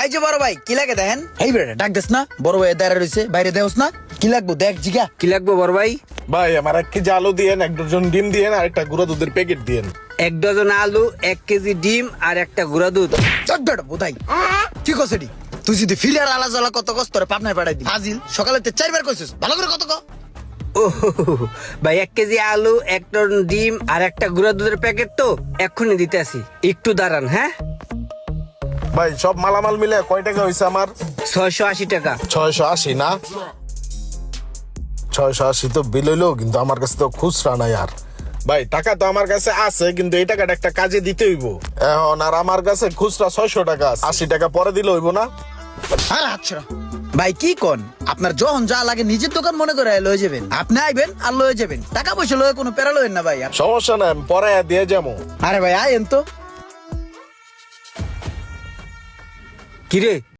এই যে বড় ভাই কি লাগে দেখেন এই বেটা ডাক দেস না বড় ভাই দাঁড়া রইছে বাইরে দেওস না কি লাগবো দেখ জিগা কি লাগবে বড় ভাই? ভাই আমার 1 কেজি আলু দিয়েন, 1 ডজন ডিম দিয়েন আর একটা গুঁড়া দুধের প্যাকেট দিয়েন। 1 ডজন আলু, 1 কেজি ডিম আর একটা গুঁড়া দুধ। চট বেটা বোধাই কি কসেডি তুই যদি ফিলার আলা জ্বালা কত কষ্ট করে পাবনায় পাঠাই দি আজিল সকালে তে 4 বার কইছিস ভালো করে কত ক ও ভাই 1 কেজি আলু, 1 টন ডিম আর একটা গুঁড়া দুধের প্যাকেট তো এক্ষুনি দিতে আসি, একটু দাঁড়ান। হ্যাঁ, ভাই সব মালামাল মিলে কয় টাকা হইছে আমার? 680 টাকা। 680 না? 680 তো বিল হইলো, কিন্তু আমার কাছে তো খুচরা নাই আর। ভাই টাকা তো আমার কাছে আছে, কিন্তু এই টাকাটা একটা কাজে দিতে হইব এখন। আর আমার কাছে খুচরা 600 টাকা আছে, 80 টাকা পরে দিলে হইব না? আর আচ্ছা ভাই কি কোন আপনার যখন যা লাগে নিজের দোকান মনে করে লয়ে যাবেন, আপনি আইবেন আর লয়ে যাবেন, টাকা পয়সা লয়ে কোনো প্যারা লয়েন না ভাই। সমস্যা নাই, আমি পরে দিয়ে যাবো। আরে ভাই আইন তো কিরে